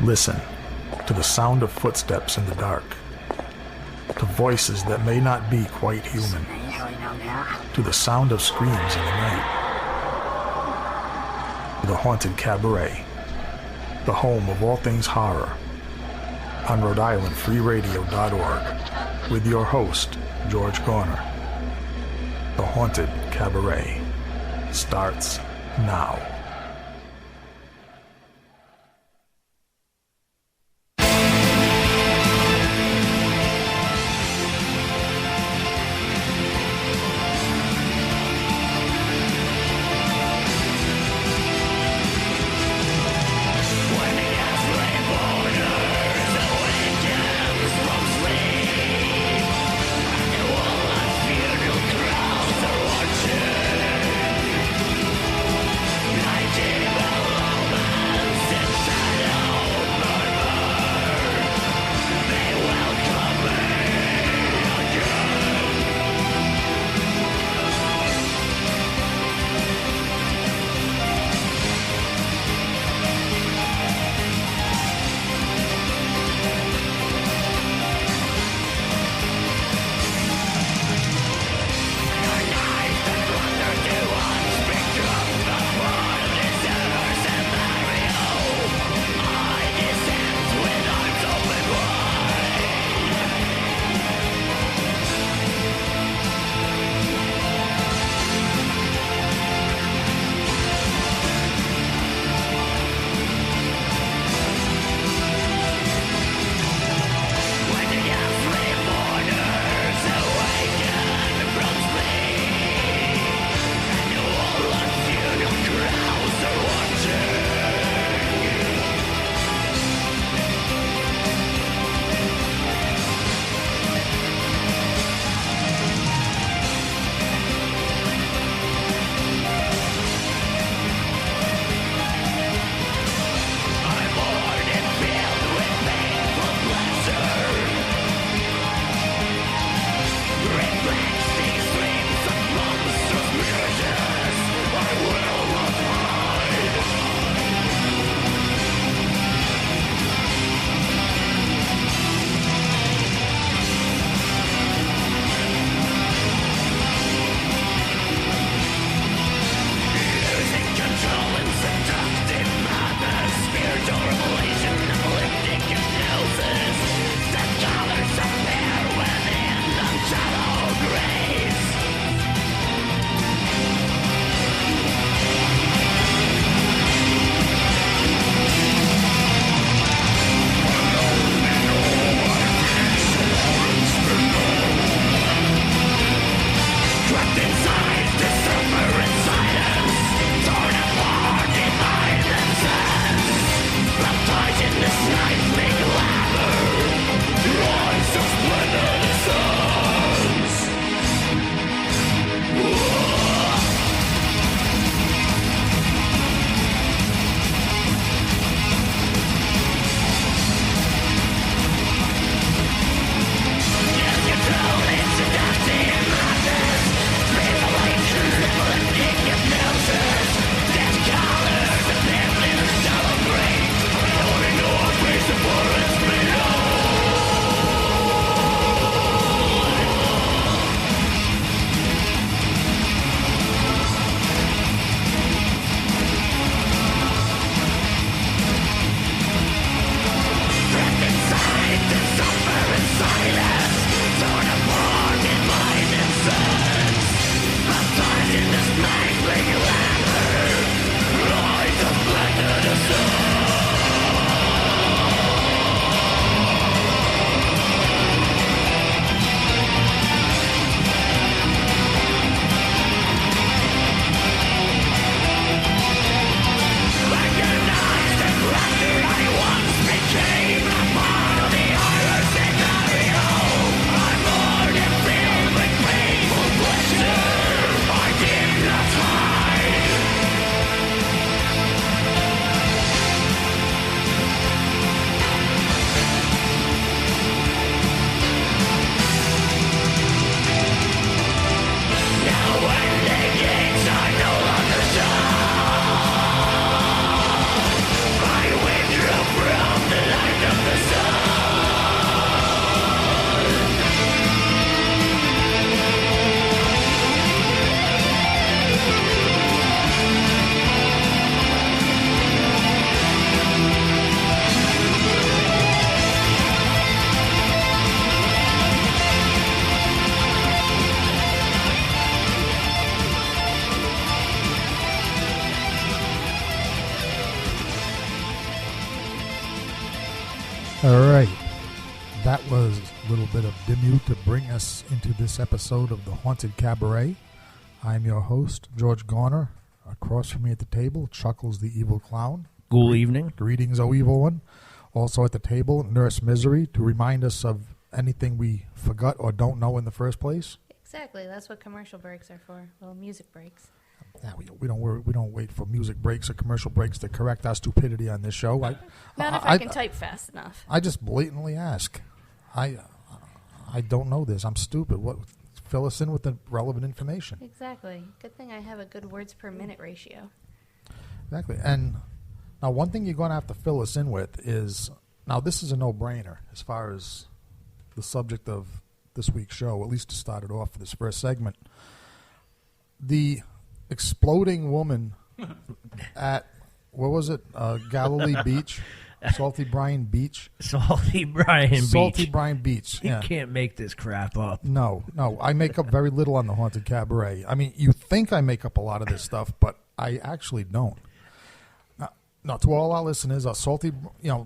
Listen to the sound of footsteps in the dark, to voices that may not be quite human, to the sound of screams in the night. The Haunted Cabaret, the home of all things horror, on Rhode with your host, George Garner. The Haunted Cabaret starts now. Night All right. That was a little bit of Dimmu to bring us into this episode of The Haunted Cabaret. I'm your host, George Garner. Across from me at the table, Chuckles the Evil Clown. Good evening. Greetings, O Evil One. Also at the table, Nurse Misery, to remind us of anything we forgot or don't know in the first place. Exactly. That's what commercial breaks are for. Little music breaks. Yeah, we don't wait for music breaks or commercial breaks to correct our stupidity on this show. Not if I can type fast enough. I just blatantly ask. I don't know this. I'm stupid. What? Fill us in with the relevant information. Exactly. Good thing I have a good words per minute ratio. Exactly. And now one thing you're going to have to fill us in with is, now this is a no-brainer as far as the subject of this week's show, at least to start it off for this first segment. The exploding woman at, what was it, Galilee Beach? Salty Brine Beach. Salty Brine Beach. Yeah. You can't make this crap up. No. I make up very little on the Haunted Cabaret. I mean, you think I make up a lot of this stuff, but I actually don't. Now, to all our listeners, Salty,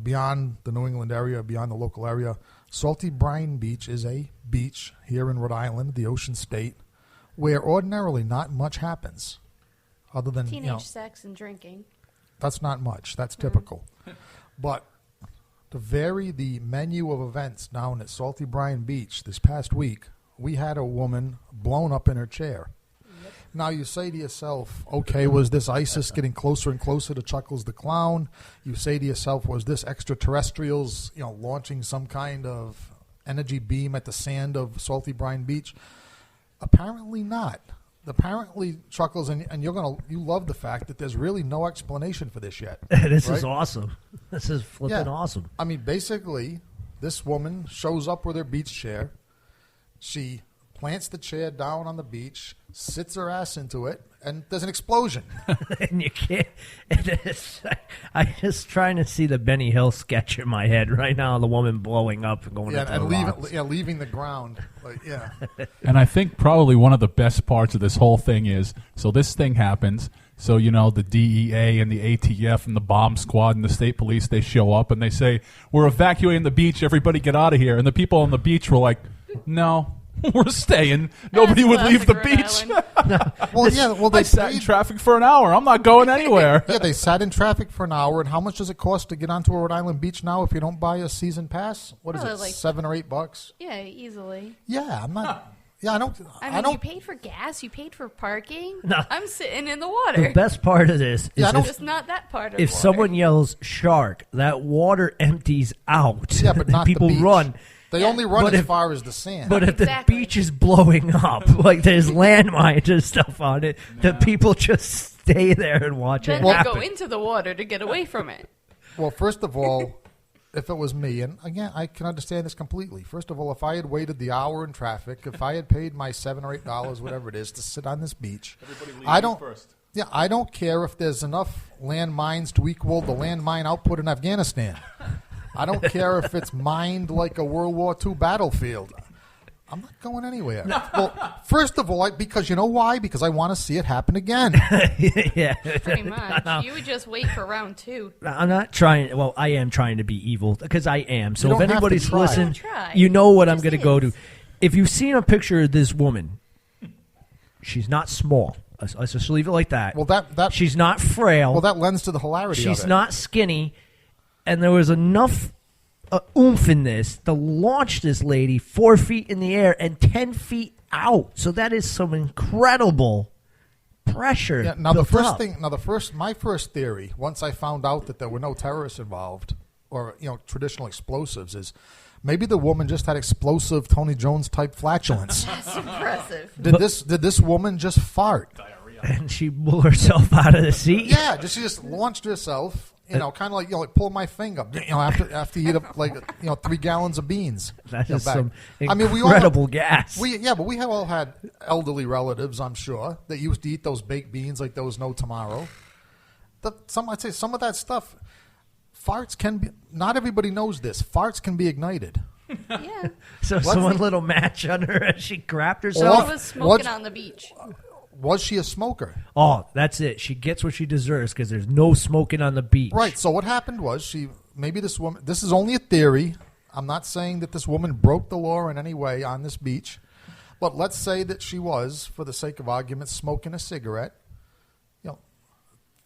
beyond the New England area, beyond the local area, Salty Brine Beach is a beach here in Rhode Island, the Ocean State, where ordinarily not much happens, other than teenage sex and drinking. That's not much. That's typical. But to vary the menu of events down at Salty Brine Beach this past week, we had a woman blown up in her chair. Yep. Now you say to yourself, okay, was this ISIS getting closer and closer to Chuckles the Clown? You say to yourself, was this extraterrestrials, launching some kind of energy beam at the sand of Salty Brine Beach? Apparently not. Apparently, Chuckles, and you love the fact that there's really no explanation for this yet. This right? is awesome. This is flipping awesome. I mean, basically, this woman shows up with her beach chair. She plants the chair down on the beach, sits her ass into it, and there's an explosion. And you can't. I'm just trying to see the Benny Hill sketch in my head right now. The woman blowing up and going into the rocks. Leaving the ground. And I think probably one of the best parts of this whole thing is, so this thing happens. So, the DEA and the ATF and the bomb squad and the state police, they show up and they say, we're evacuating the beach. Everybody get out of here. And the people on the beach were like, no. We're staying. Nobody would leave the beach. They sat in traffic for an hour. I'm not going anywhere. Yeah, they sat in traffic for an hour. And how much does it cost to get onto a Rhode Island beach now if you don't buy a season pass? What is it, like $7 or $8? Yeah, easily. Yeah, I'm not. Yeah, I don't. You paid for gas. You paid for parking. No. I'm sitting in the water. The best part of this is just not that part of if water. someone yells shark, that water empties out. Yeah, but not people the beach. Run. They only run as far as the sand. But if the beach is blowing up, like there's landmines and stuff on it, the people just stay there and watch it happen. Then they go into the water to get away from it. Well, first of all, if it was me, and again, I can understand this completely. First of all, if I had waited the hour in traffic, if I had paid my $7 or $8, whatever it is, to sit on this beach, first. Yeah, I don't care if there's enough landmines to equal the landmine output in Afghanistan. I don't care if it's mined like a World War II battlefield. I'm not going anywhere. Well, first of all, because you know why? Because I want to see it happen again. Yeah. Pretty much. No. You would just wait for round 2. I'm not trying. Well, I am trying to be evil because I am. So if anybody's listening, you know what I'm going to go to. If you've seen a picture of this woman, she's not small. Let's just leave it like that. Well, she's not frail. Well, that lends to the hilarity of it. She's not skinny. And there was enough oomph in this to launch this lady 4 feet in the air and 10 feet out. So that is some incredible pressure. Yeah, my first theory, once I found out that there were no terrorists involved or traditional explosives, is maybe the woman just had explosive Tony Jones type flatulence. That's impressive. Did this woman just fart? Diarrhea. And she blew herself out of the seat. Yeah, she just launched herself. Kind of like pull my finger. After you eat 3 gallons of beans. That is some incredible gas. But we have all had elderly relatives, I'm sure, that used to eat those baked beans like there was no tomorrow. I'd say some of that stuff, farts can be. Not everybody knows this. Farts can be ignited. Yeah. So someone lit a match on her as she crapped herself. She was smoking on the beach. was she a smoker? Oh, that's it. She gets what she deserves because there's no smoking on the beach. Right. So what happened was maybe this woman, this is only a theory. I'm not saying that this woman broke the law in any way on this beach. But let's say that she was, for the sake of argument, smoking a cigarette.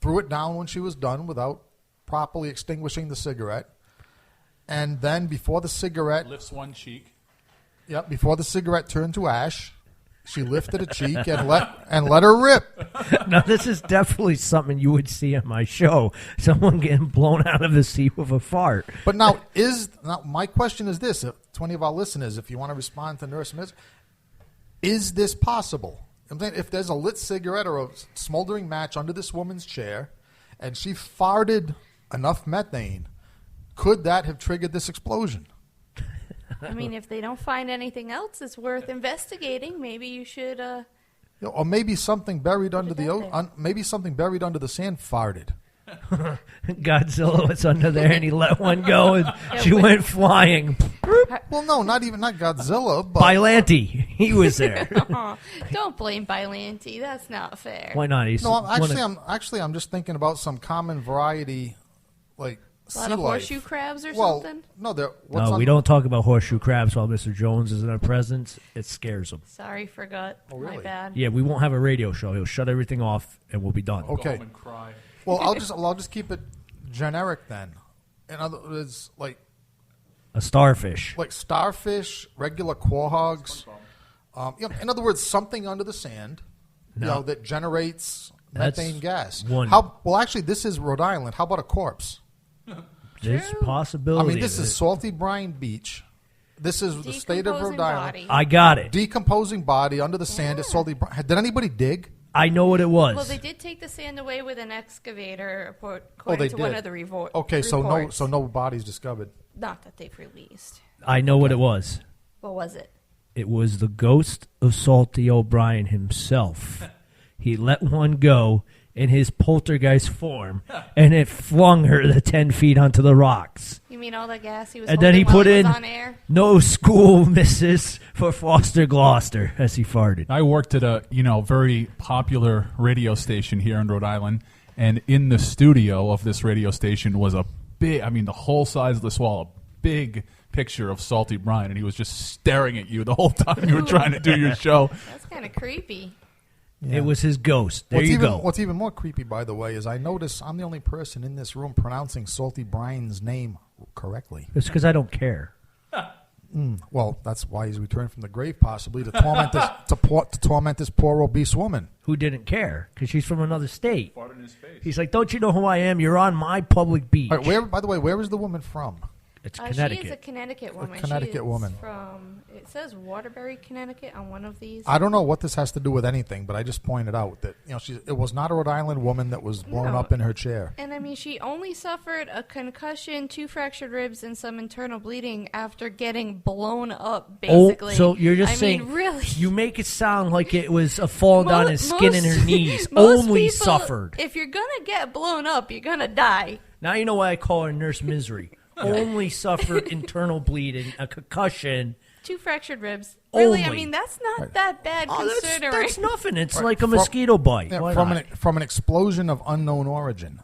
Threw it down when she was done without properly extinguishing the cigarette. And then before the cigarette... Lifts one cheek. Yep, before the cigarette turned to ash, she lifted a cheek and let her rip. Now, this is definitely something you would see on my show. Someone getting blown out of the seat with a fart. But now my question is this, to any of our listeners, if you want to respond to Nurse Miss, is this possible? I'm saying if there's a lit cigarette or a smoldering match under this woman's chair and she farted enough methane, could that have triggered this explosion? I mean, if they don't find anything else, it's worth investigating. Maybe you should. Or maybe something buried under maybe something buried under the sand farted. Godzilla was under there and he let one go and she went flying. Well, no, not Godzilla, but Bailanti, he was there. Don't blame Bailanti. That's not fair. Why not? I'm just thinking about some common variety, like a lot of horseshoe crabs or something. No, we don't talk about horseshoe crabs while Mr. Jones is in our presence. It scares him. Sorry, forgot. Oh, really? My bad. Yeah, we won't have a radio show. He'll shut everything off and we'll be done. Okay. Go home and cry. Well, I'll just keep it generic then. In other words, like a starfish, regular quahogs. In other words, something under the sand, that generates methane gas. Actually, this is Rhode Island. How about a corpse? There's possibility. I mean, this is Salty Brine Beach. This is the state of Rhode Island. Body. I got it. Decomposing body under the sand at Salty Brine. Did anybody dig? I know what it was. Well, they did take the sand away with an excavator, according to one of the reports. Okay, so no bodies discovered. Not that they've released. I know what it was. What was it? It was the ghost of Salty O'Brien himself. He let one go in his poltergeist form, and it flung her the 10 feet onto the rocks. You mean all that gas he was and then he put in on air? No school misses for Foster Gloucester as he farted. I worked at a very popular radio station here in Rhode Island, and in the studio of this radio station was a big, the whole size of this wall, a big picture of Salty Brine, and he was just staring at you the whole time you were trying to do your show. That's kind of creepy. Yeah. It was his ghost. There you go. What's even more creepy, by the way, is I notice I'm the only person in this room pronouncing Salty Brine's name correctly. It's because I don't care. Well, that's why he's returned from the grave, possibly to torment this to torment this poor obese woman who didn't care because she's from another state. Fart in his face. He's like, "Don't you know who I am? You're on my public beach." Right, by the way, where is the woman from? It's Connecticut. She is a Connecticut woman. A Connecticut woman. From, it says Waterbury, Connecticut on one of these. I don't know what this has to do with anything, but I just pointed out that it was not a Rhode Island woman that was blown up in her chair. And she only suffered a concussion, 2 fractured ribs, and some internal bleeding after getting blown up. Basically. Oh, so you're just saying? Really? You make it sound like it was a fall down his skin in her knees. Most only people, suffered. If you're gonna get blown up, you're gonna die. Now you know why I call her Nurse Misery. Only suffered internal bleeding, a concussion. 2 fractured ribs. Really, Only. that's not that bad considering. That's nothing. It's like a mosquito bite. Yeah, from an explosion of unknown origin.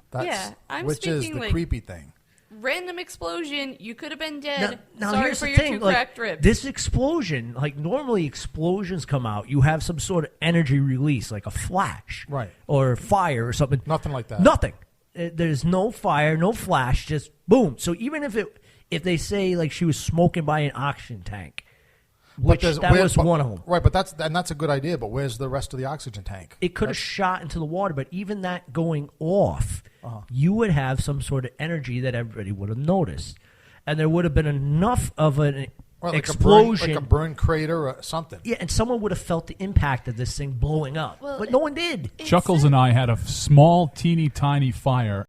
Which is the like creepy thing. Random explosion. You could have been dead. Now Sorry here's for the your thing. 2 cracked ribs. This explosion, normally explosions come out, you have some sort of energy release, like a flash, right, or fire or something. Nothing like that. Nothing. There's no fire, no flash, just boom. So even if they say like she was smoking by an oxygen tank, which was one of them, right? But that's a good idea. But where's the rest of the oxygen tank? It could have shot into the water. But even that going off, you would have some sort of energy that everybody would have noticed, and there would have been enough of an explosion, like a burn crater or something. Yeah, and someone would have felt the impact of this thing blowing up, but no one did. Chuckles and I had a small, teeny, tiny fire